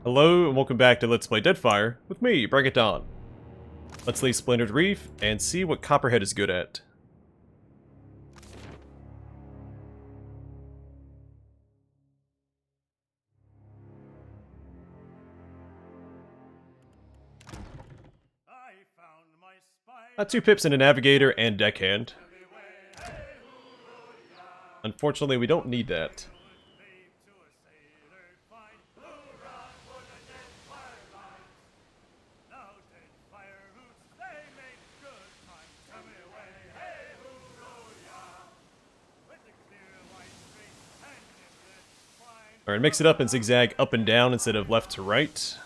Hello and welcome back to Let's Play Deadfire with me, Bring It On. Let's leave Splintered Reef and see what Copperhead is good at. Two pips and a navigator and deckhand. Unfortunately, we don't need that. Alright, mix it up and zigzag up and down instead of left to right.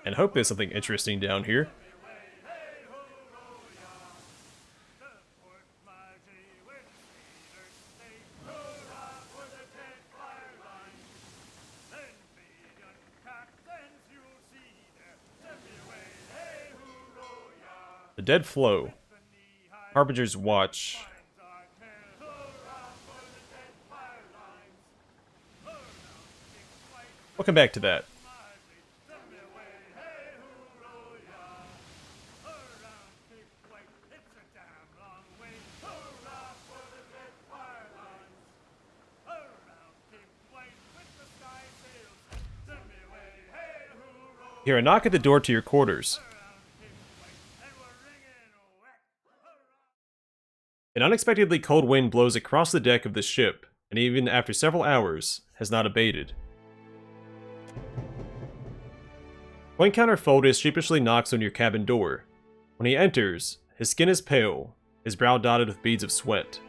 And hope there's something interesting down here. The Dead Flow. Harbinger's Watch. Welcome back to that. Hear a knock at the door to your quarters. An unexpectedly cold wind blows across the deck of the ship, and even after several hours, has not abated. Coin Counter Foldus sheepishly knocks on your cabin door. When he enters, his skin is pale, his brow dotted with beads of sweat.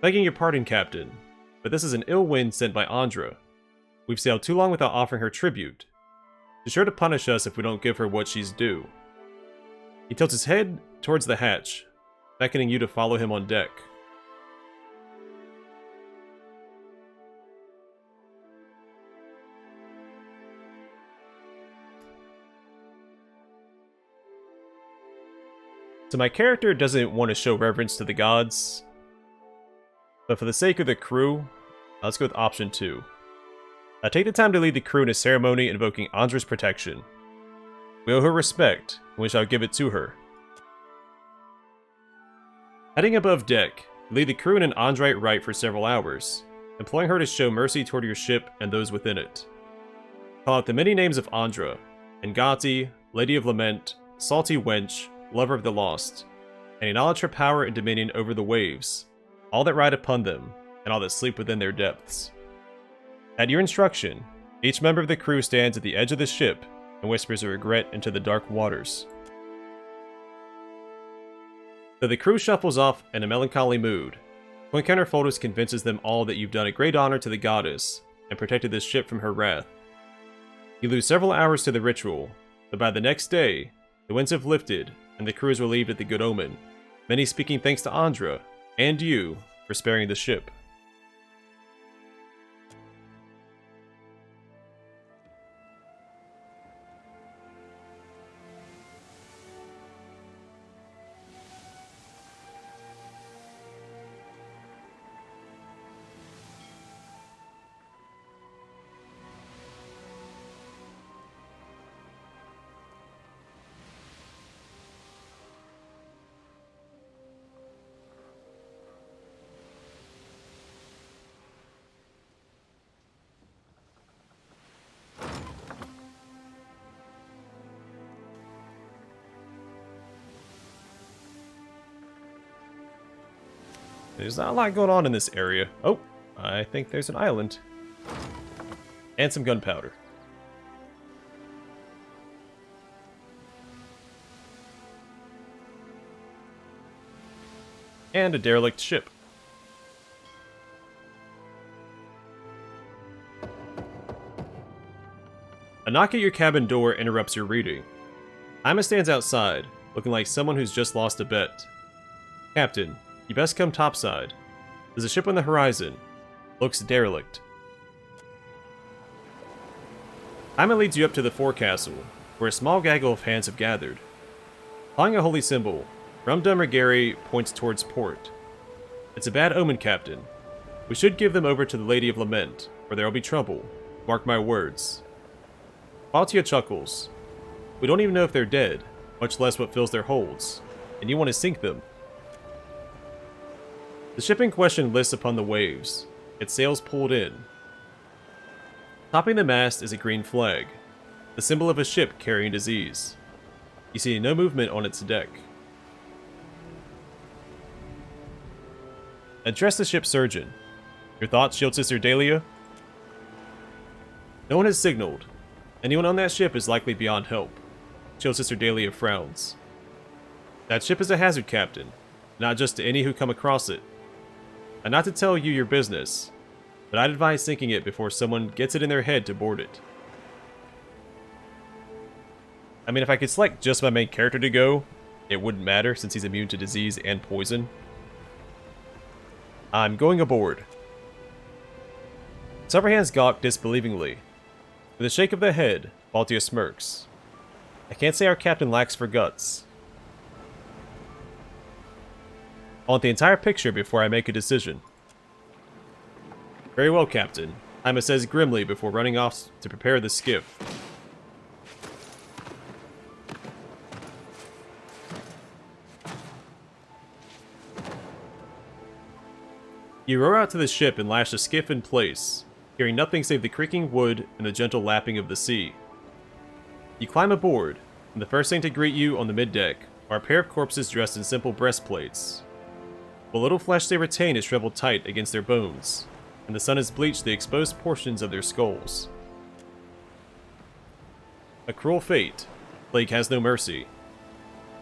Begging your pardon, Captain, but this is an ill wind sent by Andra. We've sailed too long without offering her tribute. She's sure to punish us if we don't give her what she's due. He tilts his head towards the hatch, beckoning you to follow him on deck. So my character doesn't want to show reverence to the gods, but for the sake of the crew, let's go with option 2. Take the time to lead the crew in a ceremony invoking Andra's protection. We owe her respect, and we shall give it to her. Heading above deck, lead the crew in an Andrite rite for several hours, imploring her to show mercy toward your ship and those within it. Call out the many names of Andra: Ngati, Lady of Lament, Salty Wench, Lover of the Lost, and acknowledge her power and dominion over the waves, all that ride upon them, and all that sleep within their depths. At your instruction, each member of the crew stands at the edge of the ship and whispers a regret into the dark waters. Though the crew shuffles off in a melancholy mood, Coin Counter Foldus convinces them all that you've done a great honor to the goddess and protected this ship from her wrath. You lose several hours to the ritual, but by the next day, the winds have lifted and the crew is relieved at the good omen, many speaking thanks to Andra and you for sparing the ship. There's not a lot going on in this area. Oh, I think there's an island. And some gunpowder. And a derelict ship. A knock at your cabin door interrupts your reading. Ima stands outside, looking like someone who's just lost a bet. Captain, you best come topside. There's a ship on the horizon. Looks derelict. Hyma leads you up to the forecastle, where a small gaggle of hands have gathered. Applying a holy symbol, Rumdummer Gary points towards port. It's a bad omen, Captain. We should give them over to the Lady of Lament, or there will be trouble. Mark my words. Baltia chuckles. We don't even know if they're dead, much less what fills their holds, and you want to sink them. The ship in question lists upon the waves, its sails pulled in. Topping the mast is a green flag, the symbol of a ship carrying disease. You see no movement on its deck. Address the ship's surgeon. Your thoughts, Shield Sister Dahlia? No one has signaled. Anyone on that ship is likely beyond help. Shield Sister Dahlia frowns. That ship is a hazard, Captain, not just to any who come across it. And not to tell you your business, but I'd advise sinking it before someone gets it in their head to board it. I mean, if I could select just my main character to go, it wouldn't matter since he's immune to disease and poison. I'm going aboard. Silverhands gawk disbelievingly. With a shake of the head, Baltia smirks. I can't say our captain lacks for guts. I want the entire picture before I make a decision. Very well, Captain. Hyma says grimly before running off to prepare the skiff. You row out to the ship and lash the skiff in place, hearing nothing save the creaking wood and the gentle lapping of the sea. You climb aboard, and the first thing to greet you on the middeck are a pair of corpses dressed in simple breastplates. The little flesh they retain is shriveled tight against their bones, and the sun has bleached the exposed portions of their skulls. A cruel fate. Plague has no mercy.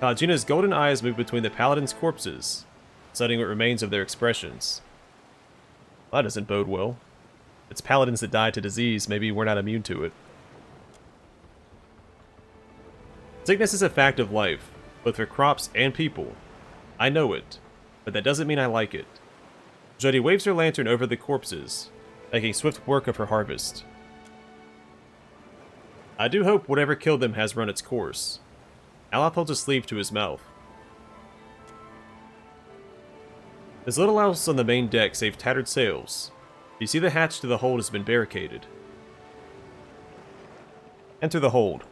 Kalagina's golden eyes move between the paladins' corpses, studying what remains of their expressions. Well, that doesn't bode well. It's paladins that die to disease, maybe we're not immune to it. Sickness is a fact of life, both for crops and people. I know it, but that doesn't mean I like it. Jody waves her lantern over the corpses, making swift work of her harvest. I do hope whatever killed them has run its course. Aloth holds a sleeve to his mouth. There's little else on the main deck save tattered sails. You see the hatch to the hold has been barricaded. Enter the hold.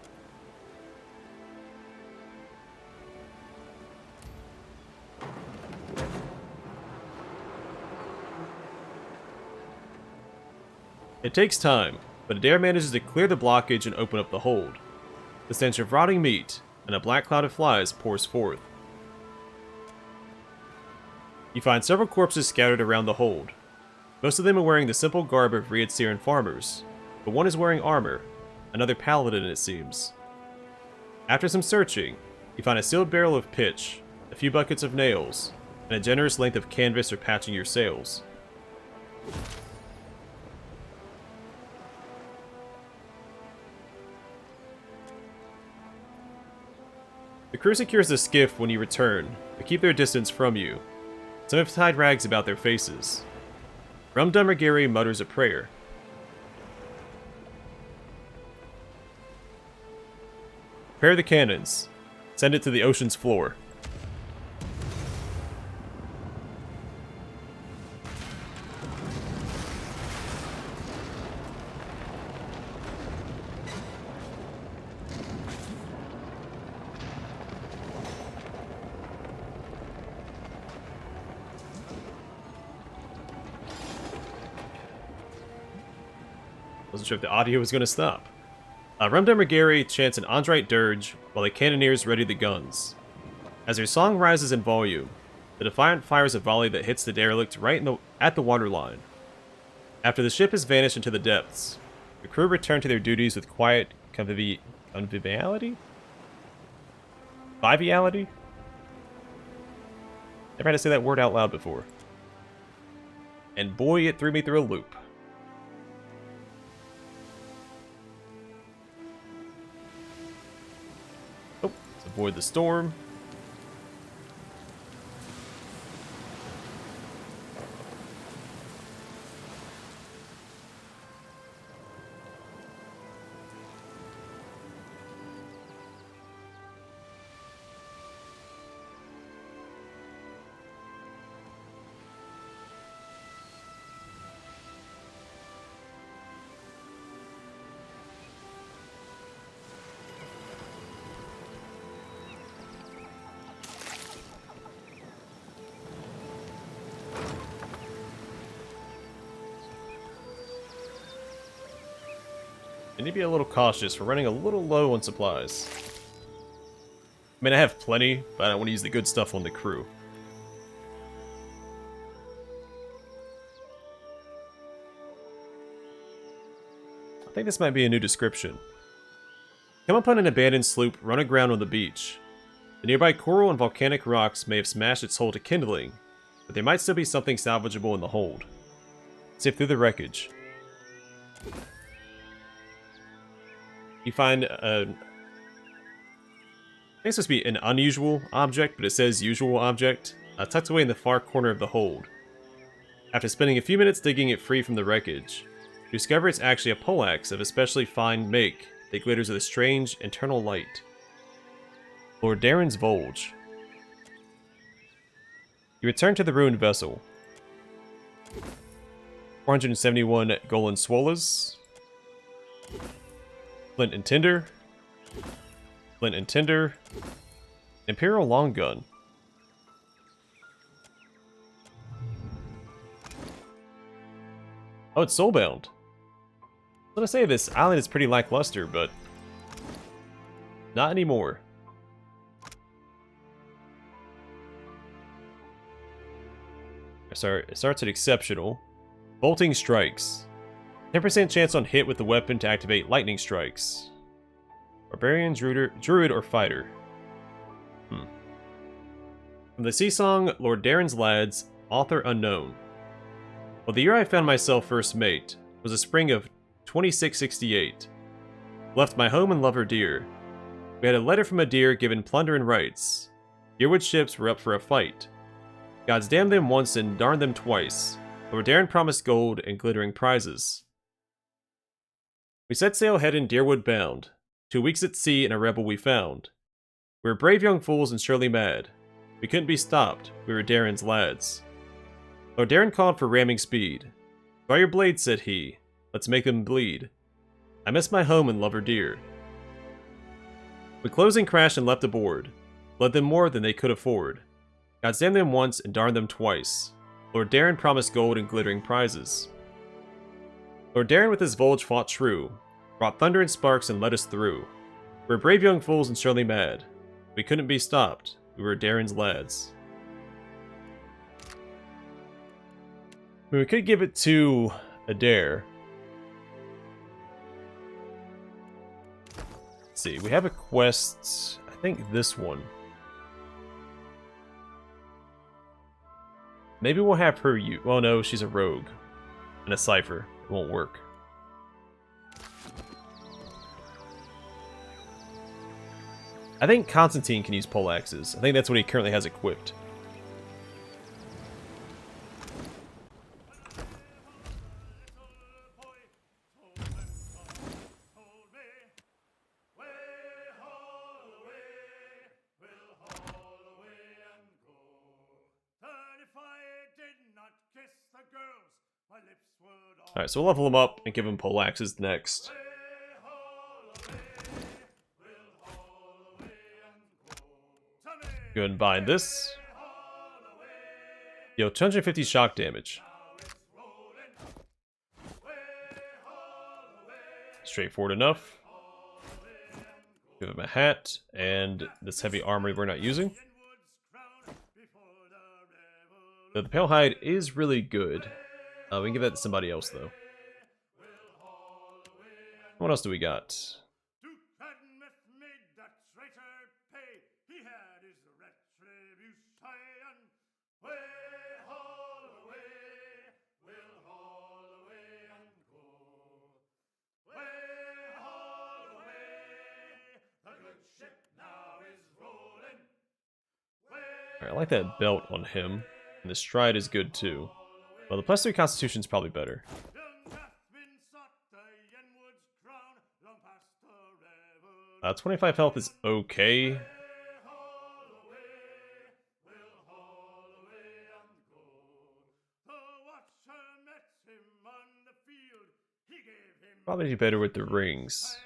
It takes time, but Adair manages to clear the blockage and open up the hold. The stench of rotting meat and a black cloud of flies pours forth. You find several corpses scattered around the hold. Most of them are wearing the simple garb of Rietziran farmers, but one is wearing armor, another paladin it seems. After some searching, you find a sealed barrel of pitch, a few buckets of nails, and a generous length of canvas for patching your sails. The crew secures the skiff when you return, but keep their distance from you. Some have tied rags about their faces. Rumdummer Gary mutters a prayer. Prepare the cannons. Send it to the ocean's floor. Wasn't sure if the audio was going to stop. Rumdummer Gary chants an Andrite dirge while the cannoneers ready the guns. As their song rises in volume, the Defiant fires a volley that hits the derelict right at the waterline. After the ship has vanished into the depths, the crew return to their duties with quiet conviviality? Viviality? Never had to say that word out loud before. And boy, it threw me through a loop. Avoid the storm. I need to be a little cautious. We're running a little low on supplies. I mean, I have plenty, but I don't want to use the good stuff on the crew. I think this might be a new description. Come upon an abandoned sloop run aground on the beach. The nearby coral and volcanic rocks may have smashed its hull to kindling, but there might still be something salvageable in the hold. Sift through the wreckage. You find a... I think it's supposed to be an unusual object, but it says usual object, tucked away in the far corner of the hold. After spending a few minutes digging it free from the wreckage, you discover it's actually a poleaxe of especially fine make that glitters with a strange, internal light. Lord Darren's Voyage. You return to the ruined vessel. 471 Golan Swolas. Flint and Tinder. Flint and Tinder. Imperial Long Gun. Oh, it's soulbound. I was gonna say this island is pretty lackluster, but not anymore. It starts at exceptional. Bolting strikes. 10% chance on hit with the weapon to activate lightning strikes. Barbarian, druid, or fighter. From the sea song, Lord Darren's Lads, author unknown. Well, the year I found myself first mate was the spring of 2668. Left my home and lover dear. We had a letter from a dear given plunder and rights. Deerwood ships were up for a fight. Gods damned them once and darned them twice. Lord Darren promised gold and glittering prizes. We set sail heading Deerwood bound. 2 weeks at sea and a rebel we found. We were brave young fools and surely mad. We couldn't be stopped, we were Darren's lads. Lord Darren called for ramming speed. Draw your blades, said he. Let's make them bleed. I miss my home and lover dear. We closed and crashed and leapt aboard. Led them more than they could afford. Gods damned them once and darned them twice. Lord Darren promised gold and glittering prizes. Lord Darren with his voyage fought true. Brought thunder and sparks and led us through. We were brave young fools and surely mad. We couldn't be stopped. We were Darren's lads. I mean, we could give it to Adair. Let's see, we have a quest, I think this one. Maybe we'll have her use... Well, no, she's a rogue. And a cipher. It won't work. I think Constantine can use poleaxes. I think that's what he currently has equipped. Alright, so we'll level him up and give him poleaxes next. Go ahead and bind this. Yo, 250 shock damage. Straightforward enough. Give him a hat and this heavy armor we're not using. The pale hide is really good. We can give that to somebody else, though. What else do we got? Alright, I like that belt on him. And the stride is good, too. Well, the +3 constitution's probably better. 25 health is okay. Probably do better with the rings.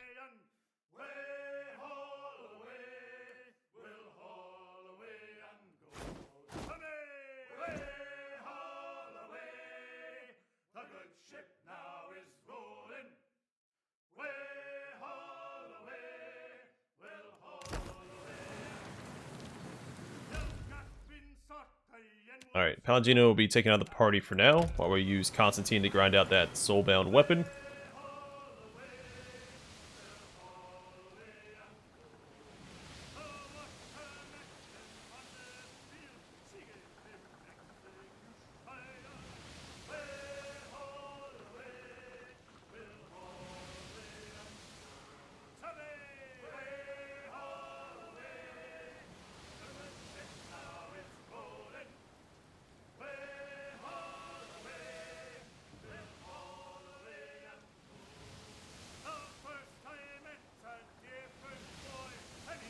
Alright, Palladino will be taken out of the party for now, while we use Constantine to grind out that soulbound weapon.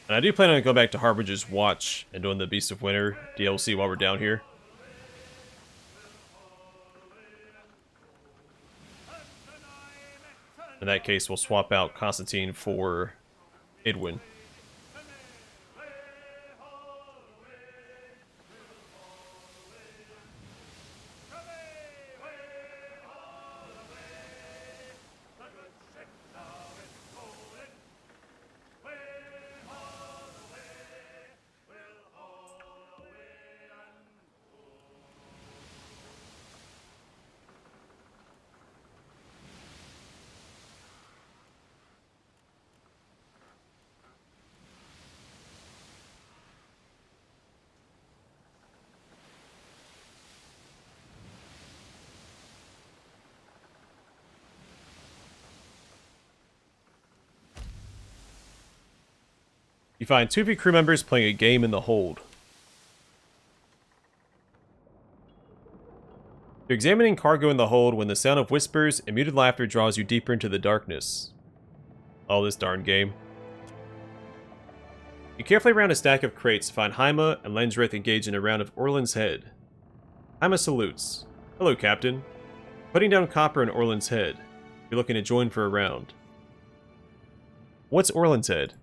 And I do plan on going back to Harbinger's Watch and doing the Beast of Winter DLC while we're down here. In that case, we'll swap out Constantine for Idwin. You find 2 of your crew members playing a game in the hold. You're examining cargo in the hold when the sound of whispers and muted laughter draws you deeper into the darkness. Oh, this darn game. You carefully round a stack of crates to find Haima and Lensrith engaged in a round of Orland's Head. Haima salutes. Hello, Captain. Putting down copper in Orland's Head. You're looking to join for a round. What's Orland's Head?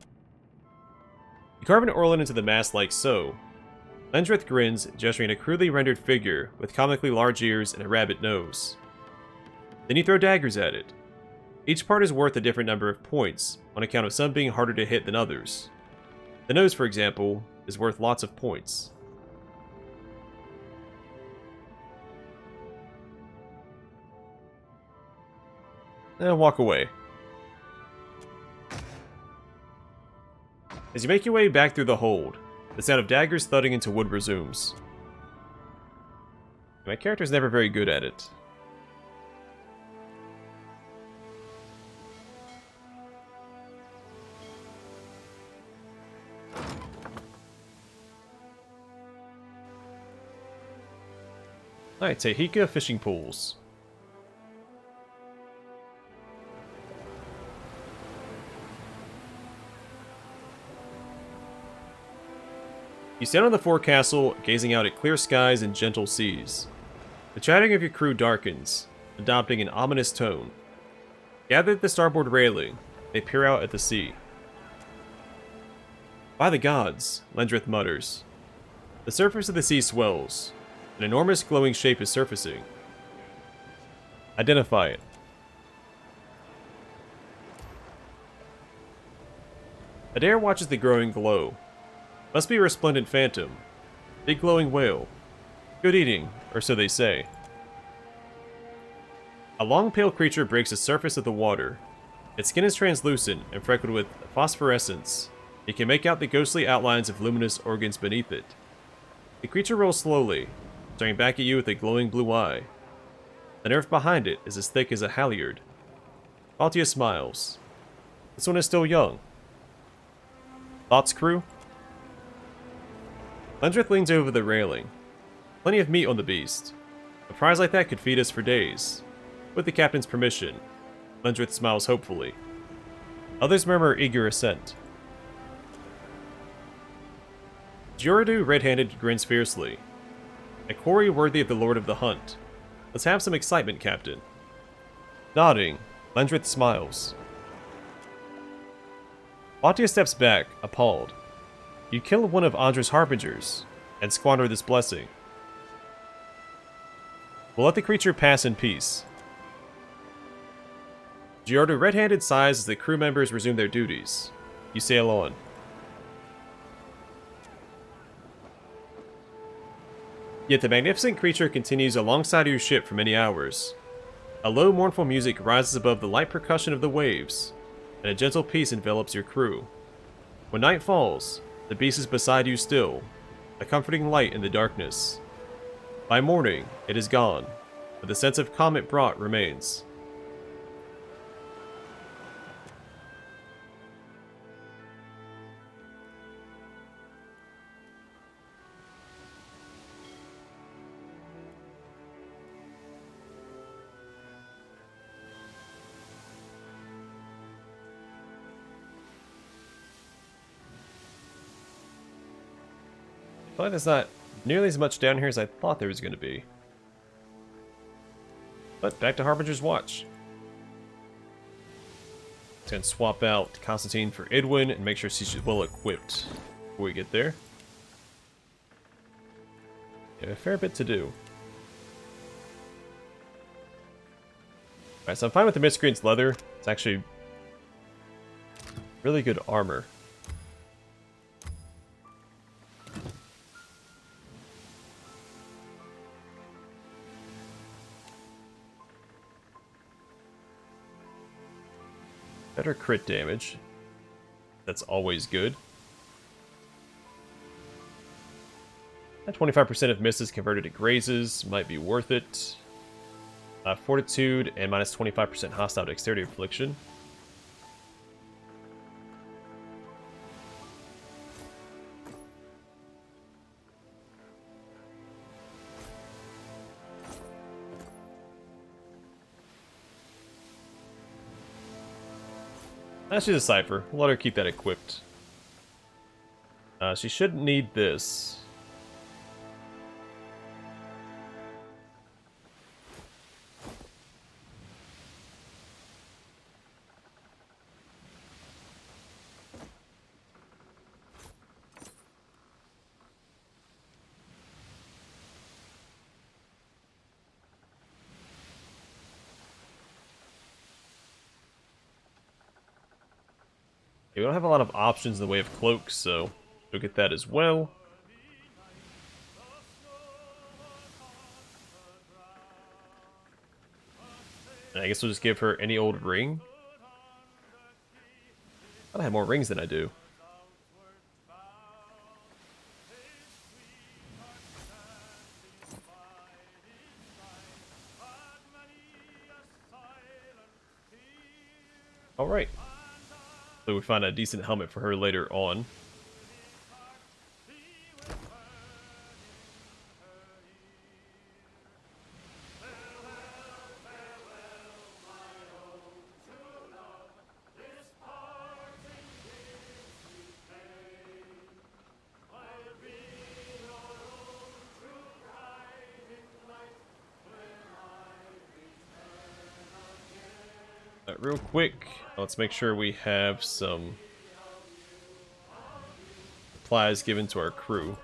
You carve an Orland into the mast like so. Lensrith grins, gesturing at a crudely rendered figure with comically large ears and a rabbit nose. Then you throw daggers at it. Each part is worth a different number of points, on account of some being harder to hit than others. The nose, for example, is worth lots of points. Now walk away. As you make your way back through the hold, the sound of daggers thudding into wood resumes. My character's never very good at it. Alright, Tehika fishing pools. You stand on the forecastle, gazing out at clear skies and gentle seas. The chatting of your crew darkens, adopting an ominous tone. Gathered at the starboard railing, they peer out at the sea. By the gods, Lensrith mutters. The surface of the sea swells. An enormous glowing shape is surfacing. Identify it. Adair watches the growing glow. Must be a resplendent phantom. Big glowing whale. Good eating, or so they say. A long pale creature breaks the surface of the water. Its skin is translucent and freckled with phosphorescence. You can make out the ghostly outlines of luminous organs beneath it. The creature rolls slowly, staring back at you with a glowing blue eye. The nerve behind it is as thick as a halyard. Altia smiles. This one is still young. Thoughts, crew? Lensrith leans over the railing. Plenty of meat on the beast. A prize like that could feed us for days. With the captain's permission, Lensrith smiles hopefully. Others murmur eager assent. Giordu, red-handed, grins fiercely. A quarry worthy of the Lord of the Hunt. Let's have some excitement, Captain. Nodding, Lensrith smiles. Batia steps back, appalled. You kill one of Andra's Harbingers, and squander this blessing. We'll let the creature pass in peace. Giordo red-handed sighs as the crew members resume their duties. You sail on. Yet the magnificent creature continues alongside your ship for many hours. A low, mournful music rises above the light percussion of the waves, and a gentle peace envelops your crew. When night falls, the beast is beside you still, a comforting light in the darkness. By morning, it is gone, but the sense of calm it brought remains. I feel like there's not nearly as much down here as I thought there was going to be. But back to Harbinger's Watch. Let's go and swap out Constantine for Edwin and make sure she's well equipped before we get there. We have a fair bit to do. Alright, so I'm fine with the Miscreant's leather. It's actually really good armor. Better crit damage. That's always good. That 25% of misses converted to grazes might be worth it. Fortitude and minus 25% hostile dexterity affliction. She's a Cypher. We'll let her keep that equipped. She shouldn't need this. We don't have a lot of options in the way of cloaks, so we'll get that as well. And I guess we'll just give her any old ring. I have more rings than I do. Alright. So we find a decent helmet for her later on. Real quick, let's make sure we have some supplies given to our crew.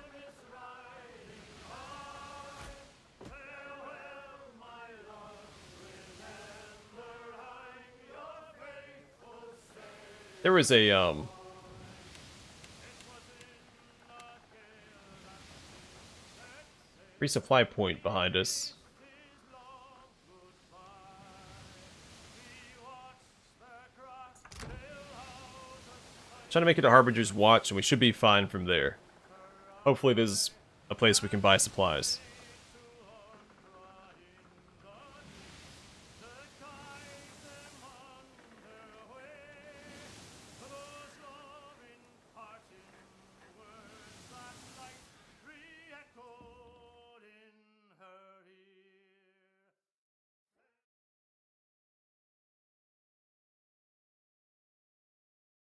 There was a resupply point behind us. Trying to make it to Harbinger's Watch, and we should be fine from there. Hopefully there's a place we can buy supplies.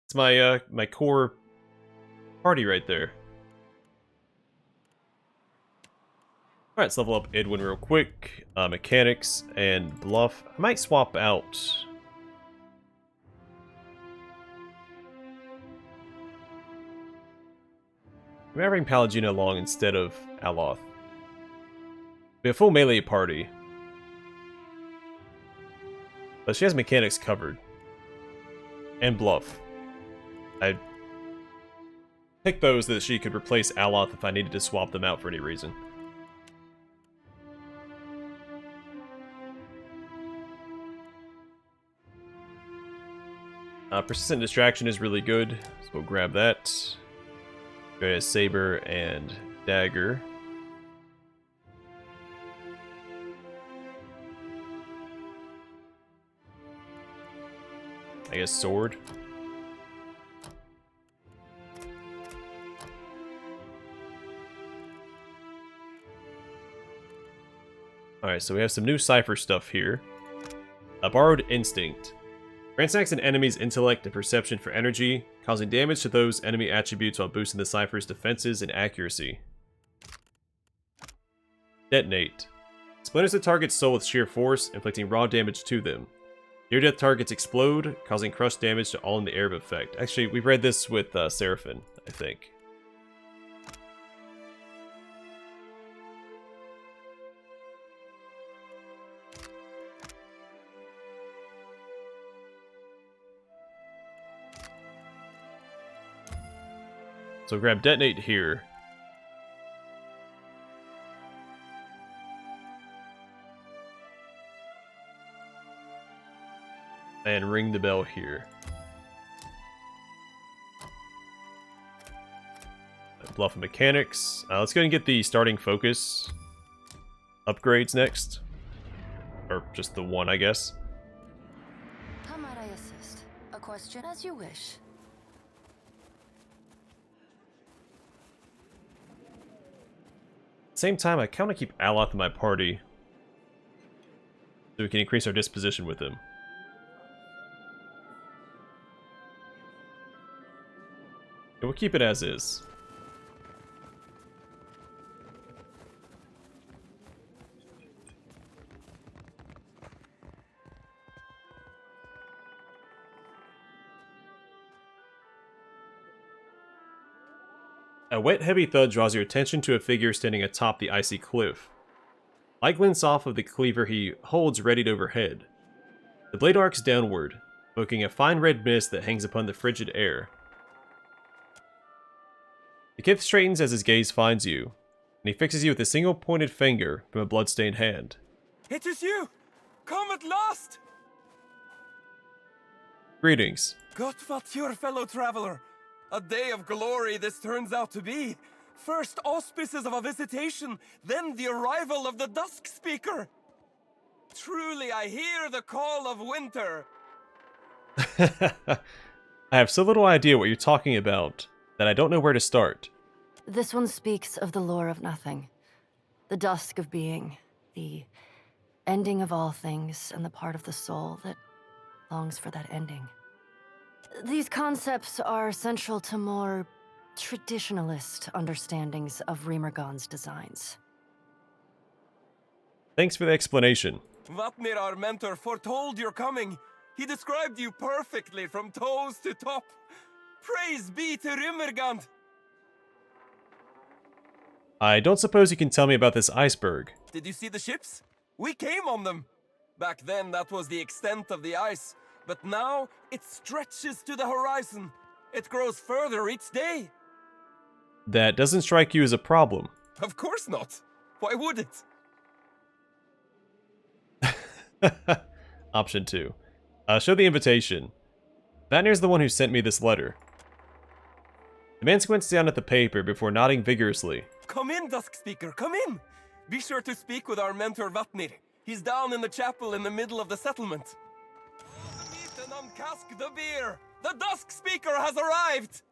It's my my core party right there. Alright, let's level up Edwin real quick. Mechanics and Bluff. I might swap out. I'm gonna bring Pallegina along instead of Aloth. Be a full melee party. But she has mechanics covered. And Bluff. I picked those that she could replace Aloth if I needed to swap them out for any reason. Persistent Distraction is really good, so we'll grab that. Go ahead, Saber and Dagger. I guess Sword. Alright, so we have some new Cypher stuff here. A Borrowed Instinct. Ransacks an enemy's intellect and perception for energy, causing damage to those enemy attributes while boosting the Cypher's defenses and accuracy. Detonate. Splinters the target's soul with sheer force, inflicting raw damage to them. Near-death targets explode, causing crush damage to all in the air effect. Actually, we've read this with Seraphim, I think. So grab Detonate here. And Ring the Bell here. Bluff and Mechanics. Let's go and get the starting focus upgrades next. Or just the one, I guess. How might I assist? A question as you wish. Same time, I kind of keep Aloth in my party so we can increase our disposition with him. We'll keep it as is. A wet, heavy thud draws your attention to a figure standing atop the icy cliff. Light glints off of the cleaver he holds readied overhead. The blade arcs downward, evoking a fine red mist that hangs upon the frigid air. The kith straightens as his gaze finds you, and he fixes you with a single pointed finger from a bloodstained hand. It is you! Come at last! Greetings. God your fellow traveler! A day of glory this turns out to be. First auspices of a visitation, then the arrival of the Dusk Speaker. Truly I hear the call of winter. I have so little idea what you're talking about that I don't know where to start. This one speaks of the lore of nothing. The dusk of being. The ending of all things and the part of the soul that longs for that ending. These concepts are central to more traditionalist understandings of Remergon's designs. Thanks for the explanation. Vatnir, our mentor, foretold your coming. He described you perfectly from toes to top. Praise be to Remergon! I don't suppose you can tell me about this iceberg. Did you see the ships? We came on them. Back then, that was the extent of the ice. But now, it stretches to the horizon. It grows further each day. That doesn't strike you as a problem. Of course not. Why would it? Option 2. Show the invitation. Vatnir's the one who sent me this letter. The man squints down at the paper before nodding vigorously. Come in, Dusk Speaker, come in! Be sure to speak with our mentor Vatnir. He's down in the chapel in the middle of the settlement. Meet and uncask the beer! The Dusk Speaker has arrived!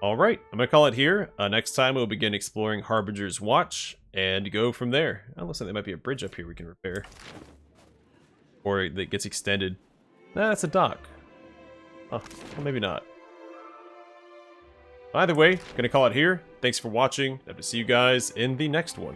Alright, I'm gonna call it here. Next time we'll begin exploring Harbinger's Watch and go from there. It looks like there might be a bridge up here we can repair. Or that gets extended. Nah, that's a dock. Oh, well, maybe not. Either way, gonna call it here. Thanks for watching. Hope to see you guys in the next one.